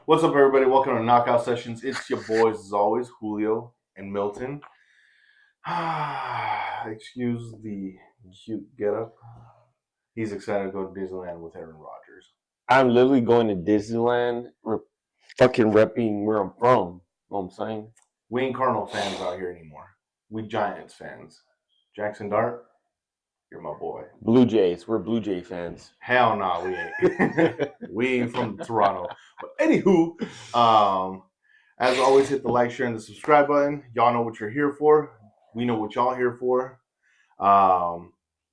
What's up, everybody? Welcome to Knockout Sessions. It's your boys, as always, Julio and Milton. Excuse the cute getup. He's excited to go to Disneyland with Aaron Rodgers. I'm literally going to Disneyland, fucking repping where I'm from. You know what I'm saying? We ain't Cardinal fans out here anymore. We Giants fans. Jackson Dart, you're my boy. Blue Jays. We're Blue Jay fans. Hell nah, we ain't. We ain't from Toronto. But anywho, as always, hit the like, share, and the subscribe button. Y'all know what you're here for. We know what y'all here for.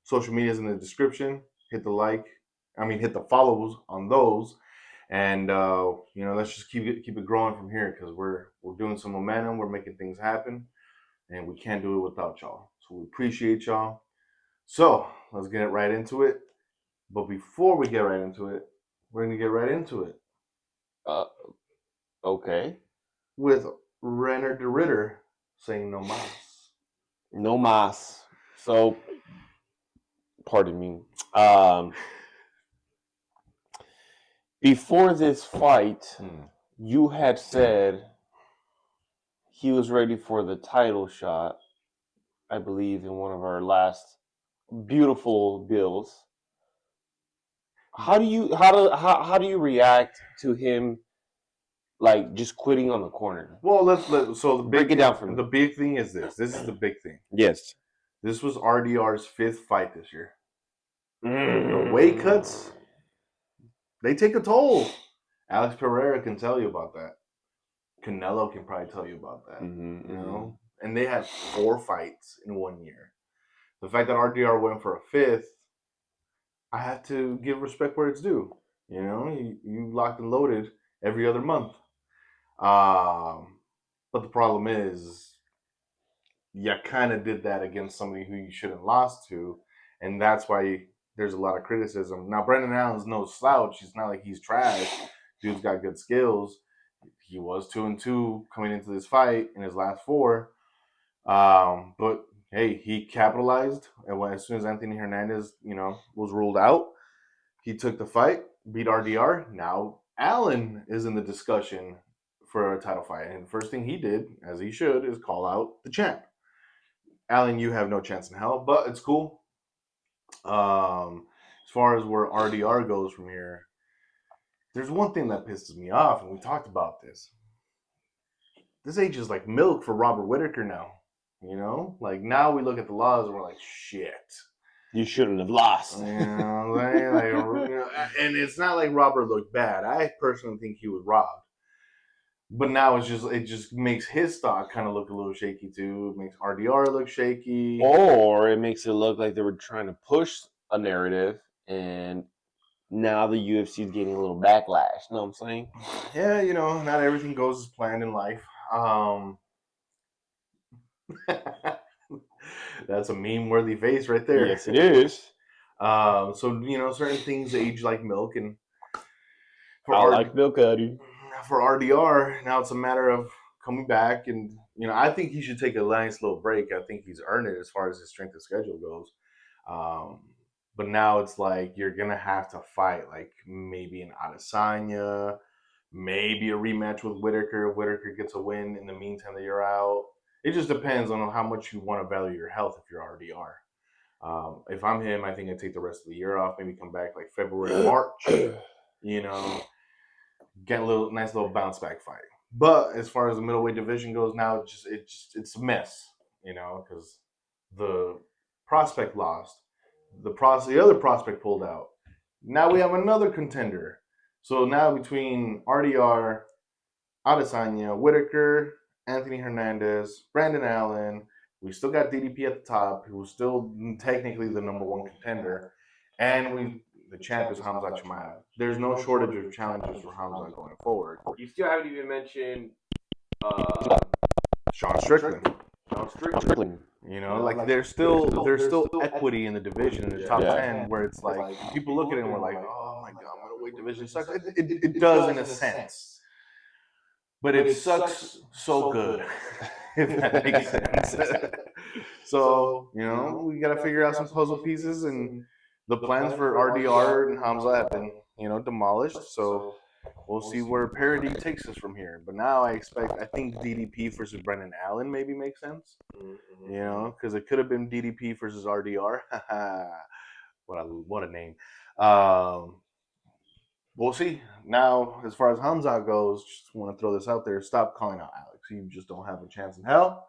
Social media is in the description. Hit the follows on those, and let's just keep it growing from here because we're doing some momentum. We're making things happen, and we can't do it without y'all. So we appreciate y'all. So let's get right into it. But before we get right into it, we're gonna get right into it. Okay. With Renner de Ritter saying no mas. No mas. So, pardon me. Before this fight, you had said he was ready for the title shot, I believe, in one of our last beautiful bills. How do you react to him, like, just quitting on the corner? Well, break it down for me. The big thing is this. This is the big thing. Yes. This was RDR's 5th fight this year. The weight cuts, they take a toll. Alex Pereira can tell you about that. Canelo can probably tell you about that. Mm-hmm, you know? And they had 4 fights in 1 year. The fact that RDR went for a 5th, I have to give respect where it's due. You know, you locked and loaded every other month. But the problem is, you kind of did that against somebody who you shouldn't have lost to, and that's why there's a lot of criticism. Now, Brendan Allen's no slouch. It's not like he's trash. Dude's got good skills. He was 2-2 coming into this fight in his last 4. But hey, he capitalized, and as soon as Anthony Hernandez, was ruled out, he took the fight, beat RDR. Now Allen is in the discussion for a title fight, and the first thing he did, as he should, is call out the champ. Allen, you have no chance in hell, but it's cool. As far as where RDR goes from here, there's one thing that pisses me off, and we talked about this. This age is like milk for Robert Whittaker now. Like now we look at the laws and we're like, shit. You shouldn't have lost. And it's not like Robert looked bad. I personally think he was robbed. But now it just makes his stock kind of look a little shaky too. It makes RDR look shaky. Or it makes it look like they were trying to push a narrative, and now the UFC is getting a little backlash. You know what I'm saying? Yeah, not everything goes as planned in life. That's a meme-worthy face right there. Yes, it is. So certain things age like milk, and like milk, Eddie. For RDR, now it's a matter of coming back, and I think he should take a nice little break. I think he's earned it as far as his strength of schedule goes. But now it's like you're gonna have to fight like maybe an Adesanya, maybe a rematch with Whittaker. If Whittaker gets a win in the meantime that you're out. It just depends on how much you want to value your health if you're RDR. If I'm him, I think I'd take the rest of the year off. Maybe come back like February, March. Get a nice little bounce back fight. But as far as the middleweight division goes now, it's a mess. Because the prospect lost, the other prospect pulled out. Now we have another contender. So now between RDR, Adesanya, Whittaker, Anthony Hernandez, Brandon Allen, we still got DDP at the top, who's still technically the number 1 contender, and the champ is Hamza Chimaev. There's no shortage of challenges for Hamza going forward. You still haven't even mentioned Sean Strickland. Strickland. Like there's still equity in the division in the top 10, where it's like people look at it and we're like, oh my god, middleweight division sucks. It does in a sense. But it sucks so good, if that makes sense. So, we got to figure out some puzzle pieces, and the plans for RDR and Hamza have been, demolished. So We'll see where parity takes us from here. But now I think DDP versus Brendan Allen maybe makes sense. You know, because it could have been DDP versus RDR. What a name. We'll see. Now, as far as Hamza goes, just want to throw this out there. Stop calling out Alex. You just don't have a chance in hell.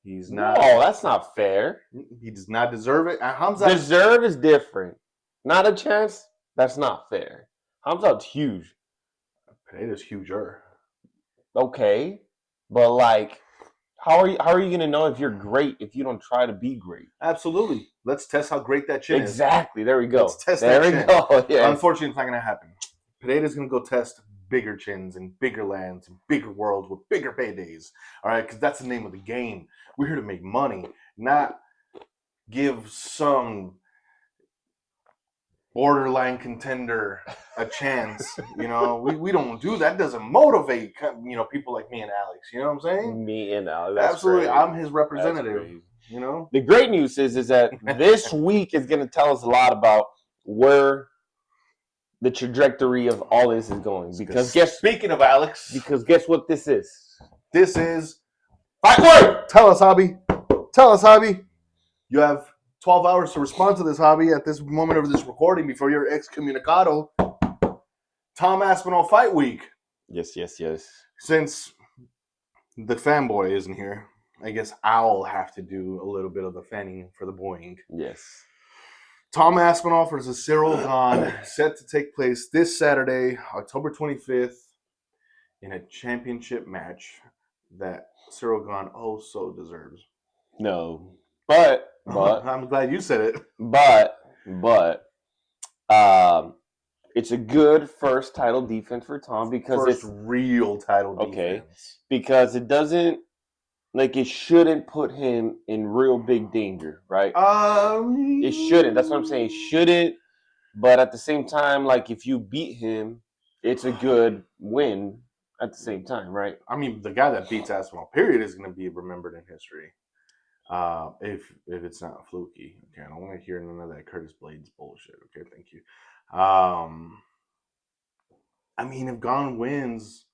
He's not. No, that's not fair. He does not deserve it. And Hamza Deserve is different. Not a chance. That's not fair. Hamza's huge. Pineda's huger. Okay, but like, how are you going to know if you're great if you don't try to be great? Absolutely. Let's test how great that chin is. Exactly. There we go. Let's test there that we chin. go. Yeah. Unfortunately, it's not going to happen. Pineda's going to go test bigger chins and bigger lands and bigger worlds with bigger paydays. All right, because that's the name of the game. We're here to make money, not give some borderline contender a chance. You know, we don't do that. It doesn't motivate, you know, people like me and Alex. You know what I'm saying? Me and Alex. That's absolutely. crazy. I'm his representative. You know, the great news is that this week is going to tell us a lot about where the trajectory of all this is going. Because speaking of Alex, because guess what this is? This is Fight Word. Tell us, Hobby. Tell us, Hobby. You have 12 hours to respond to this, Hobby, at this moment of this recording before you're excommunicado. Tom Aspinall Fight Week. Yes. Since the fanboy isn't here, I guess I'll have to do a little bit of the fanning for the boying. Yes. Tom Aspinall versus Cyril Gane, set to take place this Saturday, October 25th, in a championship match that Cyril Gane oh so deserves. No, but I'm glad you said it. But it's a good first title defense for Tom because it's real title defense. Because it doesn't it shouldn't put him in real big danger, right? It shouldn't. That's what I'm saying. It shouldn't. But at the same time, like if you beat him, it's a good win at the same time, right? I mean, the guy that beats Aspinall, period, is going to be remembered in history. If it's not fluky. Okay, I don't want to hear none of that Curtis Blades bullshit. Okay, thank you. I mean, if Gane wins,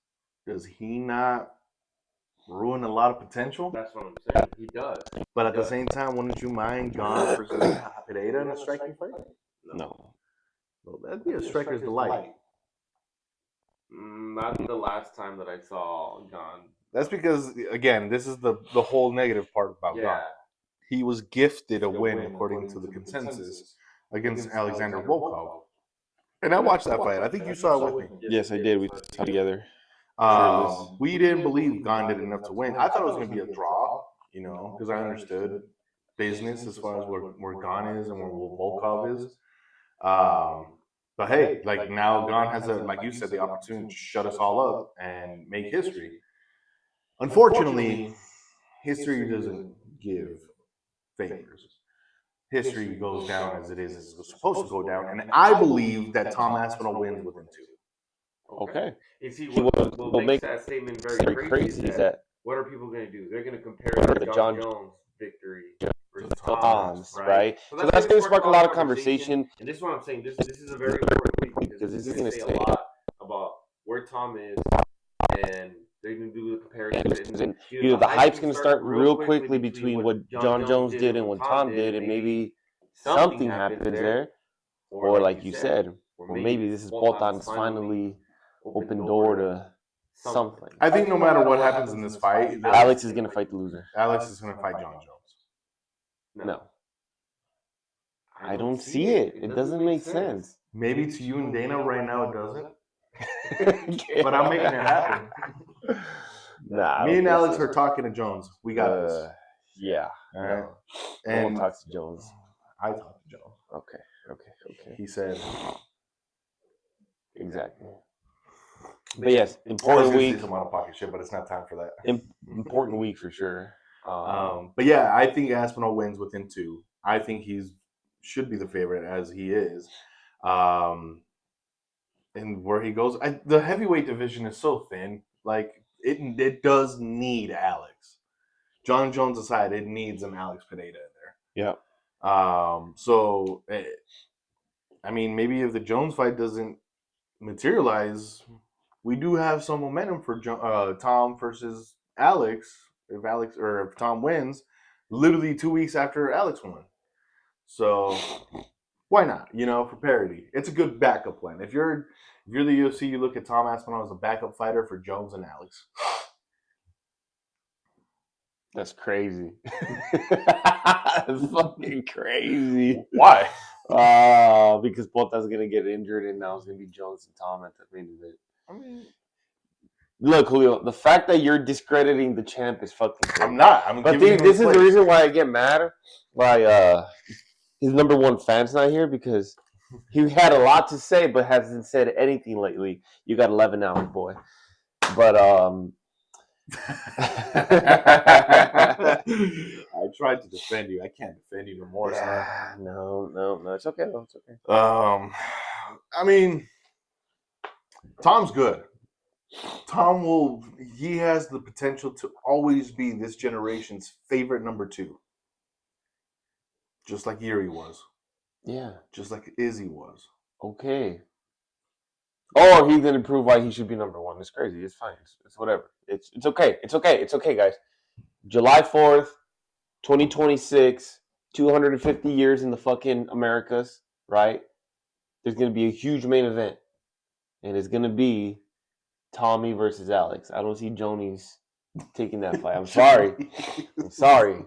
does he not ruin a lot of potential? That's what I'm saying. He does. But at the same time, wouldn't you mind Gane versus Pereira in a striking fight? No. Well, that'd be a striker's delight. Not the last time that I saw Gane. That's because, again, this is the whole negative part about Gane. He was gifted a win, according to the consensus, against Alexander Volkov. And I watched that fight. I think you saw it with me. Yes, I did. We saw together. We didn't believe Gane did enough to win. I thought it was going to be a draw, you know, because I understood business as far as where Gane is and where Volkov is. But hey, like now Gane has, like you said, the opportunity to shut us all up and make history. Unfortunately, history doesn't give favors. History goes down as it is it's supposed to go down, and I believe that Tom Aspinall wins within 2. Okay. You see, what makes that statement very crazy is that what are people going to do? They're going to compare it to John Jones' victory versus Tom's, right? So that's going to spark a lot of conversation. And this is what I'm saying. This is a very important week because this is going to say a lot about where Tom is, and they're going to do the comparisons. And the hype's going to start real quickly between what John Jones did and what Tom did, and maybe something happens there, or like you said, or maybe this is Bolton's finally open door to something. I think no matter what happens in this fight, Alex is going to fight the loser. Alex is going to fight John Jones. No. I don't see it. It doesn't make sense. Maybe to you and Dana right now it doesn't. But I'm making it happen. Nah. Me and Alex are talking to Jones. We got this. Yeah. All right. And we'll talk to Jones. I talked to Jones. Okay. He said. Exactly. But yes, important week. Some out of pocket shit, but it's not time for that. Important week for sure. But yeah, I think Aspinall wins within 2. I think should be the favorite as he is. And where he goes, the heavyweight division is so thin. Like it does need Alex. John Jones aside, it needs an Alex Pineda in there. Yeah. I mean, maybe if the Jones fight doesn't materialize, we do have some momentum for Tom versus Alex. If Tom wins, literally 2 weeks after Alex won. So why not? For parity, it's a good backup plan. If you're the UFC, you look at Tom Aspinall as a backup fighter for Jones and Alex. That's crazy. That's fucking crazy. Why? Because Bota's gonna get injured, and now it's gonna be Jones and Tom at the end of it. I mean, look, Julio, the fact that you're discrediting the champ is fucking crazy. I'm not. But this is the reason why I get mad. Why his number one fan's not here, because he had a lot to say, but hasn't said anything lately. You got 11 hours, boy. But I tried to defend you. I can't defend you no more. Yeah, no, it's okay. No, it's okay. I mean, Tom's good. He has the potential to always be this generation's favorite number 2. Just like Yuri was. Yeah. Just like Izzy was. Okay. Or he's going to prove why he should be number 1. It's crazy. It's fine. It's whatever. It's okay. It's okay. It's okay, guys. July 4th, 2026, 250 years in the fucking Americas, right? There's going to be a huge main event. And it's going to be Tommy versus Alex. I don't see Jonies taking that fight. I'm sorry. I'm sorry.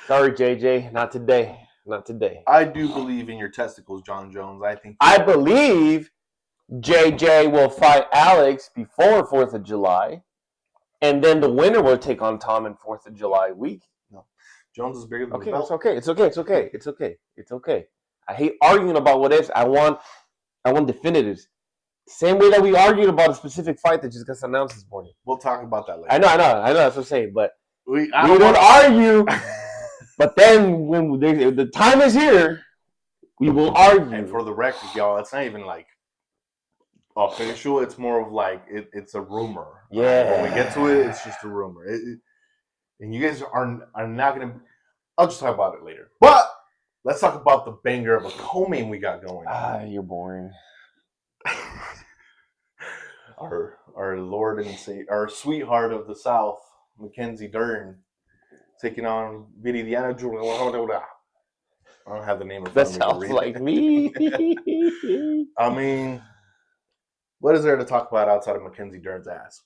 Sorry, JJ. Not today. Not today. I do believe in your testicles, John Jones. I believe JJ will fight Alex before 4th of July. And then the winner will take on Tom in 4th of July week. No. Jones is bigger than the belt. It's okay. It's okay. It's okay. It's okay. It's okay. I hate arguing about what ifs. I want definitives. Same way that we argued about a specific fight that just got announced this morning. We'll talk about that later. I know. That's what I'm saying. But we don't argue. But then when the time is here, we will argue. And for the record, y'all, it's not even like official. It's more of like it's a rumor. Yeah. When we get to it, it's just a rumor. And you guys are not gonna. I'll just talk about it later. But let's talk about the banger of a co-main we got going. You're boring. Our Lord and Savior, our sweetheart of the South, Mackenzie Dern, taking on Viridiana Jura. I don't have the name of that. Sounds like me. I mean, what is there to talk about outside of Mackenzie Dern's ass?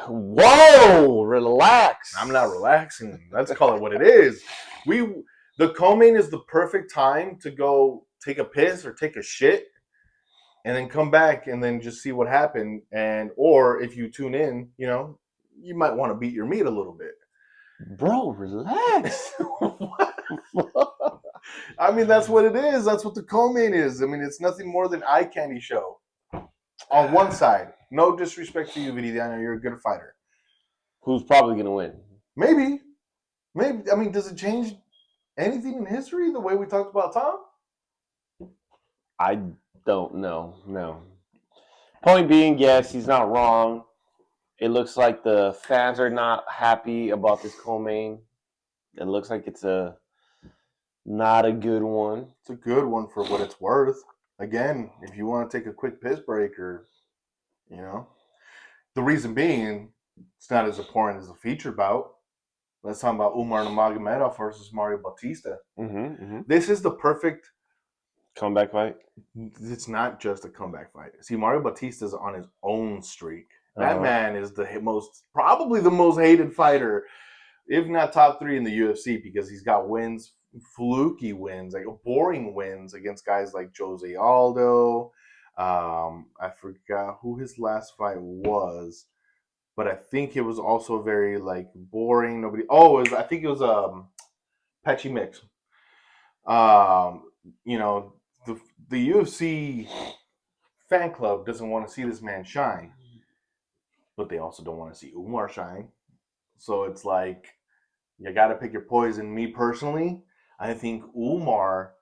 Whoa, relax. I'm not relaxing. Let's call it what it is. The co-main is the perfect time to go take a piss or take a shit, and then come back and then just see what happened. Or if you tune in, you might want to beat your meat a little bit. Bro, relax. I mean, that's what it is. That's what the co-main is. I mean, it's nothing more than eye candy show. On one side, no disrespect to you, Viridiana, you're a good fighter. Who's probably going to win? Maybe. I mean, does it change anything in history the way we talked about Tom? I don't know. No. Point being, yes, he's not wrong. It looks like the fans are not happy about this co-main. It looks like it's not a good one. It's a good one for what it's worth. Again, if you want to take a quick piss break or, the reason being, it's not as important as the feature bout. Let's talk about Umar Nurmagomedov versus Mario Bautista. This is the perfect comeback fight. It's not just a comeback fight. See, Mario Bautista's on his own streak. That man is probably the most hated fighter, if not top 3 in the UFC, because he's got wins, fluky wins, like boring wins against guys like Jose Aldo. I forgot who his last fight was, but I think it was also very boring. I think it was Patchy Mix. The UFC fan club doesn't want to see this man shine, but they also don't want to see Umar shine. So it's like, you got to pick your poison. Me personally, I think Umar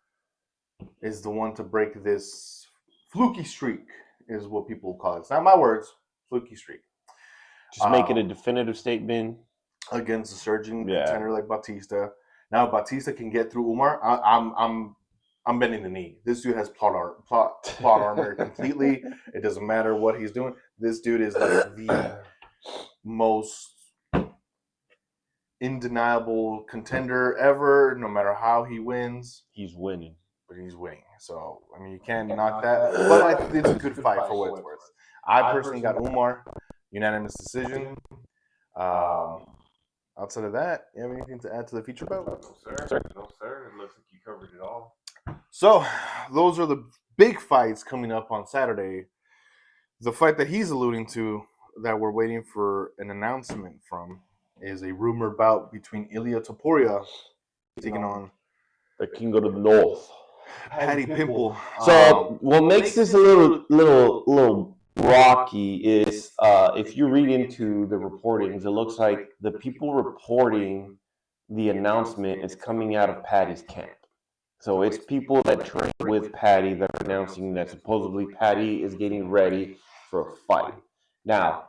is the one to break this fluky streak, is what people call it. It's not my words, fluky streak. Just make it a definitive statement. Against a surging contender like Bautista. Now, if Bautista can get through Umar, I'm I'm bending the knee. This dude has plot armor completely. It doesn't matter what he's doing. This dude is like the most undeniable contender ever. No matter how he wins, he's winning. but he's winning. So I mean, you can't knock that. But it's a good fight for what it's worth. I personally got Umar, unanimous decision. Outside of that, you have anything to add to the feature bout? No, sir. No, sir. It looks like you covered it all. So, those are the big fights coming up on Saturday. The fight that he's alluding to that we're waiting for an announcement from is a rumored bout between Ilia Topuria taking on the King of the North, Paddy Pimple. So, what makes this a little rocky is if you read into the reportings, it looks like the people reporting the announcement is coming out of Paddy's camp. So it's people that train with Paddy that are announcing that supposedly Paddy is getting ready for a fight. Now,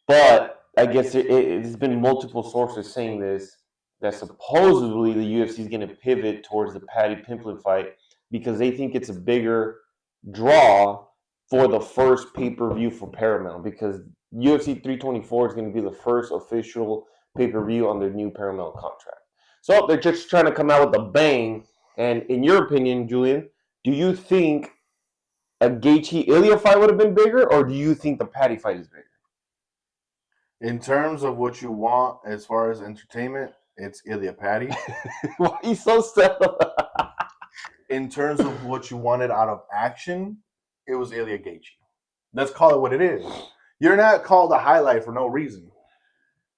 but I guess it's been multiple sources saying this, that supposedly the UFC is going to pivot towards the Paddy Pimblett fight because they think it's a bigger draw for the first pay-per-view for Paramount, because UFC 324 is going to be the first official pay-per-view on their new Paramount contract. So they're just trying to come out with a bang. And in your opinion, Julian, do you think a Gaethje-Ilya fight would have been bigger, or do you think the Paddy fight is bigger? In terms of what you want as far as entertainment, it's Ilya Paddy. Why are you so sad? In terms of what you wanted out of action, it was Ilya Gaethje. Let's call it what it is. You're not called a highlight for no reason.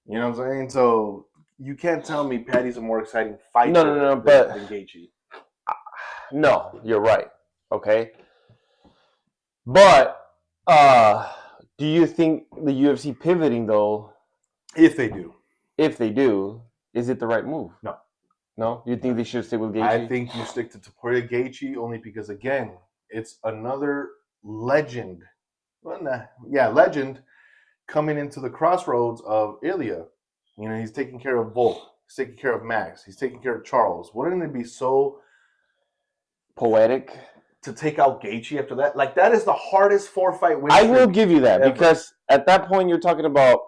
You know what I'm saying? So you can't tell me Paddy's a more exciting fighter than Gaethje. No, you're right. Okay. But do you think the UFC pivoting, though? If they do. Is it the right move? No. No? You think they should stick with Gaethje? I think you stick to Topuria Gaethje only because, again, it's another legend. Legend coming into the crossroads of Ilya. You know, he's taking care of Volk. He's taking care of Max. He's taking care of Charles. Wouldn't it be so poetic to take out Gaethje after that? Like, that is the hardest 4-fight win. I will give you that, because at that point you're talking about...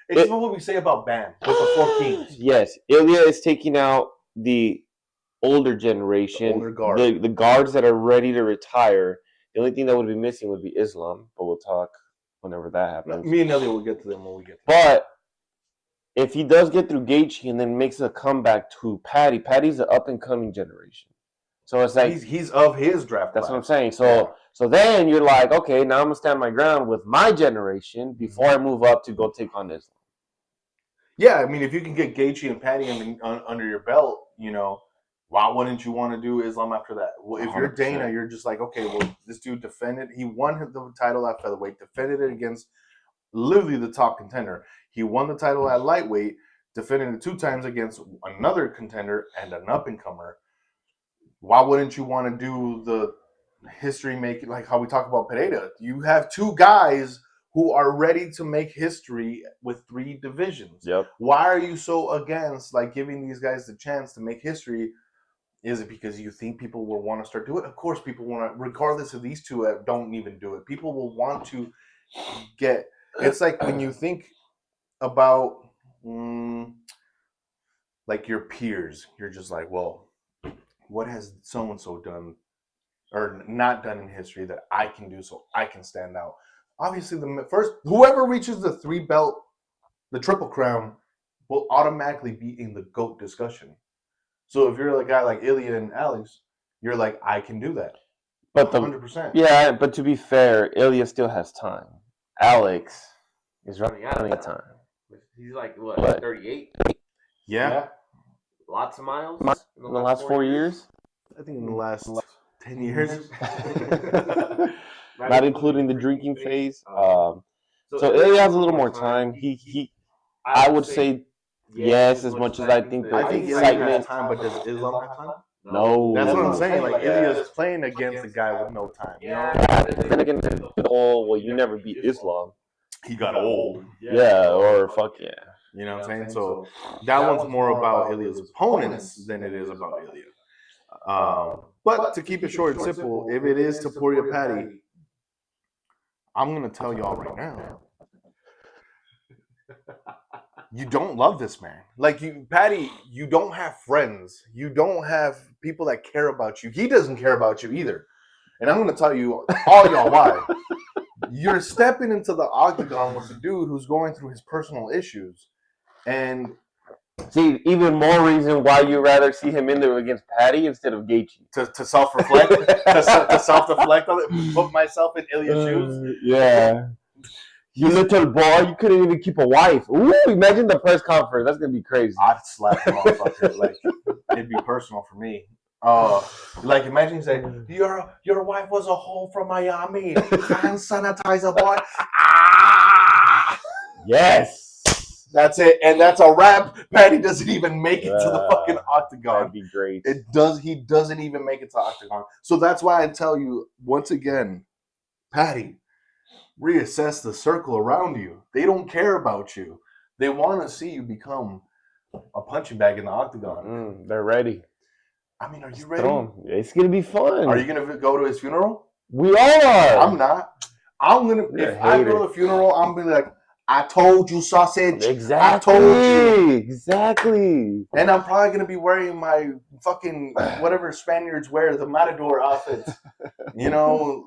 It's what we say about Bam with the 4 kings. Yes. Ilya is taking out the older generation, older guard. The guards that are ready to retire. The only thing that would be missing would be Islam, but we'll talk whenever that happens. Me and Ilya will get to them when we get to them. But if he does get through Gaethje and then makes a comeback to Paddy, Paddy's an up-and-coming generation. So it's like... He's of his draft That's class. what I'm saying. So then you're like, okay, now I'm going to stand my ground with my generation before I move up to go take on Islam. Yeah, I mean, if you can get Gaethje and Paddy under your belt, you know, why wouldn't you want to do Islam after that? Well, if you're Dana, you're just like, okay, well, this dude defended. He won the title at featherweight, defended it against literally the top contender. He won the title at lightweight, defended it 2 times against another contender and an up-and-comer. Why wouldn't you want to do the history-making, like how we talk about Pereira? You have 2 guys who are ready to make history with 3 divisions. Yep. Why are you so against like giving these guys the chance to make history? Is it because you think people will want to start doing it? Of course, people want to, regardless of these 2 don't even do it. People will want to get. It's like when you think about like your peers, you're just like, well, what has so and so done or not done in history that I can do so I can stand out? Obviously, the first whoever reaches the 3 belt, the Triple Crown, will automatically be in the GOAT discussion. So if you're a guy like Ilya and Alex, you're like, I can do that. But 100%. Yeah, but to be fair, Ilya still has time. Alex is running out of time. He's like, what? 38? Yeah. Lots of miles in the last 4 years? I think in the last 10 years. Not including the drinking phase. So Ilya has a little more time. I would say yes, as much as I think the excitement. Has time, but does Islam have time? No. That's what I'm saying. Like, Ilya's playing against a guy with no time. You know? Then again, well, you never beat Islam. He got old. Yeah, or fuck yeah. You know what I'm saying? So that one's more about Ilya's opponents than it is about Ilya. But to keep it short and simple, if it is Taporia Patty, I'm gonna tell y'all right now, you don't love this man. Like Patty, you don't have friends. You don't have people that care about you. He doesn't care about you either. And I'm gonna tell you all y'all why. You're stepping into the octagon with a dude who's going through his personal issues, and see, even more reason why you'd rather see him in there against Patty instead of Gaethje. To self-reflect, to self-deflect on it, put myself in Ilya's shoes. Yeah. You little boy, you couldn't even keep a wife. Ooh, imagine the press conference. That's gonna be crazy. I'd slap the motherfucker. Like, it'd be personal for me. Like, imagine saying, your wife was a hoe from Miami. Hand sanitizer, boy. Ah! Yes. That's it. And that's a wrap. Patty doesn't even make it to the fucking octagon. That'd be great. He doesn't even make it to octagon. So that's why I tell you, once again, Patty, reassess the circle around you. They don't care about you. They want to see you become a punching bag in the octagon. They're ready. I mean, are you ready? It's gonna be fun. Are you gonna go to his funeral? We all are. I'm not. I'm gonna. If I go to the funeral, I'm gonna be like, I told you, sausage. Exactly. I told you. Exactly. And I'm probably gonna be wearing my fucking whatever Spaniards wear, the matador outfit. You know,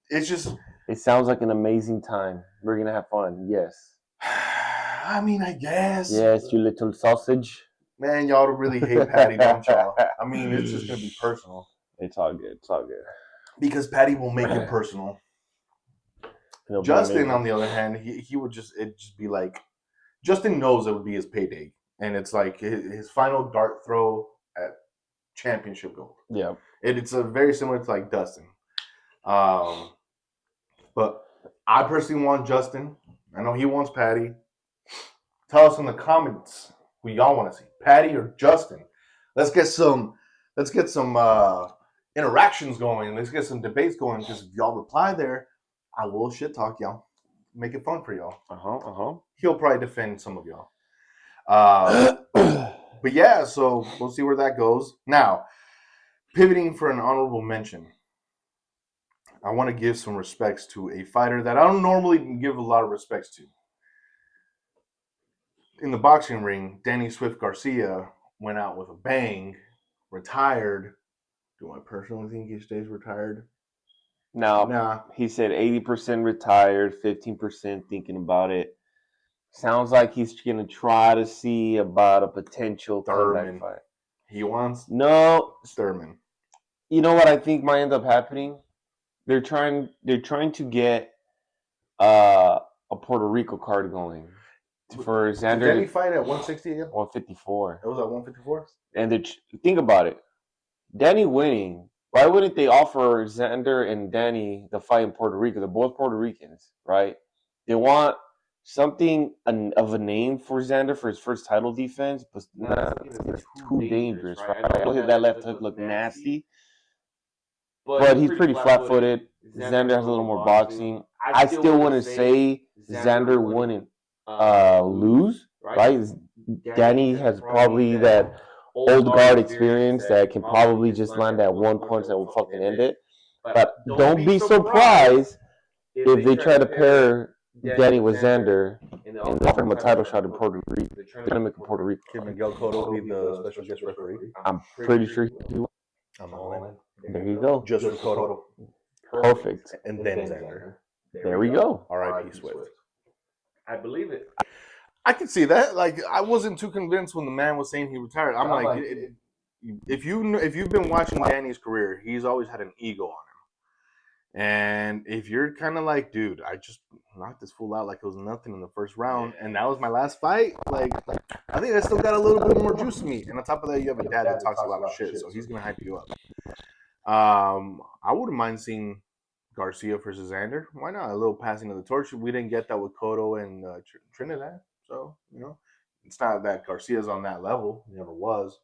it's just. It sounds like an amazing time. We're gonna have fun. Yes. I mean, I guess. Yes, you little sausage. Man, y'all really hate Patty, don't y'all? I mean, it's just gonna be personal. It's all good. It's all good. Because Patty will make it personal. Justin, on the other hand, he would just be like, Justin knows it would be his payday, and it's like his final dart throw at championship gold. Yeah, it's a very similar to like Dustin. But I personally want Justin. I know he wants Patty. Tell us in the comments who y'all want to see, Patty or Justin. Let's get some interactions going. Let's get some debates going. Because if y'all reply there, I will shit talk y'all. Make it fun for y'all. He'll probably defend some of y'all. But yeah, so we'll see where that goes. Now, pivoting for an honorable mention, I want to give some respects to a fighter that I don't normally give a lot of respects to. In the boxing ring, Danny Swift Garcia went out with a bang, retired. Do I personally think he stays retired? Nah. He said 80% retired, 15% thinking about it. Sounds like he's going to try to see about a potential comeback fight. He wants Thurman. You know what I think might end up happening? They're trying to get a Puerto Rico card going for Xander. Did Danny fight at 160 again? 154. It was at 154? And think about it. Danny winning. Why wouldn't they offer Xander and Danny the fight in Puerto Rico? They're both Puerto Ricans, right? They want something of a name for Xander for his first title defense, but it's too dangerous, right? I know that left hook looked nasty, but he's pretty flat-footed. Xander has a little more boxing. I still want to say Xander wouldn't lose, right? Danny has probably that old guard experience that can probably just land that one punch that will fucking end it. But don't be surprised if they try to pair Danny with Xander and offer him a title shot in Puerto Rico. They're going to make a Puerto Rico. Can Miguel Cotto be the special guest referee? I'm pretty sure he will. I'm all in. There you go. Just with Cotto. Perfect. And then Xander. There we go. R.I.P. Swift. I believe it. I can see that. Like, I wasn't too convinced when the man was saying he retired. I'm like, if you've been watching Danny's career, he's always had an ego on him. And if you're kind of like, dude, I just knocked this fool out like it was nothing in the first round, and that was my last fight, like, I think I still got a little bit more juice in me. And on top of that, you have a dad that talks a lot of shit, so he's gonna hype you up. I wouldn't mind seeing Garcia versus Xander. Why not? A little passing of the torch. We didn't get that with Cotto and Trinidad. So, it's not that Garcia's on that level. He never was.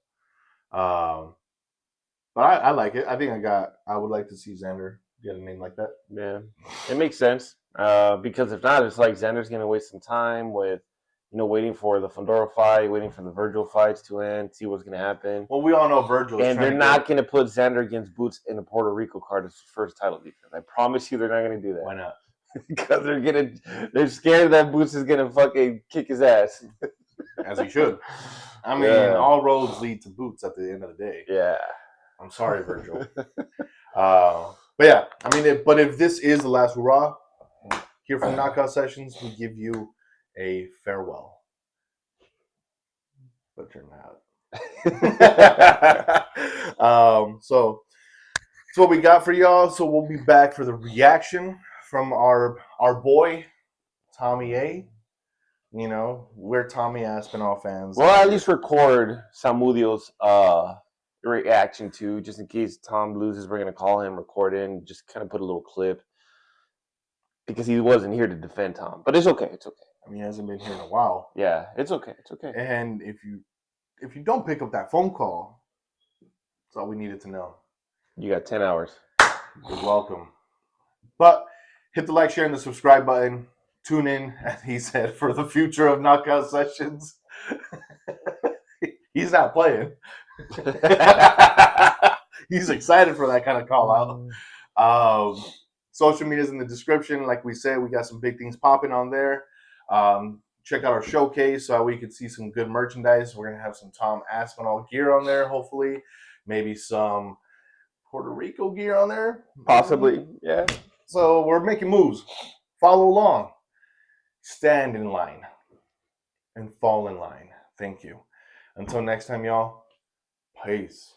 But I like it. I think I would like to see Xander get a name like that. Yeah, it makes sense. Because if not, it's like Xander's going to waste some time with waiting for the Fondoro fight, waiting for the Virgil fights to end, see what's going to happen. Well, we all know Virgil. And they're not going to put Xander against Boots in a Puerto Rico card as first title defense. I promise you, they're not going to do that. Why not? Because they're scared that Boots is going to fucking kick his ass. As he should. I mean, all roads lead to Boots at the end of the day. Yeah. I'm sorry, Virgil. But yeah, I mean, if this is the last hurrah, here from Knockout Sessions, we give you a farewell. But you're not. So that's what we got for y'all. So we'll be back for the reaction from our boy, Tommy A. We're Tommy Aspinall fans. Well, at least record Samudio's reaction to, just in case Tom loses, we're going to call him, record in, just kind of put a little clip. Because he wasn't here to defend Tom. But it's okay. It's okay. I mean, he hasn't been here in a while. Yeah, it's okay. It's okay. And if you don't pick up that phone call, that's all we needed to know. You got 10 hours. You're welcome. But hit the like, share, and the subscribe button. Tune in, as he said, for the future of Knockout Sessions. He's not playing. He's excited for that kind of call out. Social media is in the description. Like we said, we got some big things popping on there. Check out our showcase so we can see some good merchandise. We're going to have some Tom Aspinall gear on there, hopefully. Maybe some Puerto Rico gear on there. Possibly, yeah. So we're making moves. Follow along. Stand in line. And fall in line. Thank you. Until next time, y'all. Peace.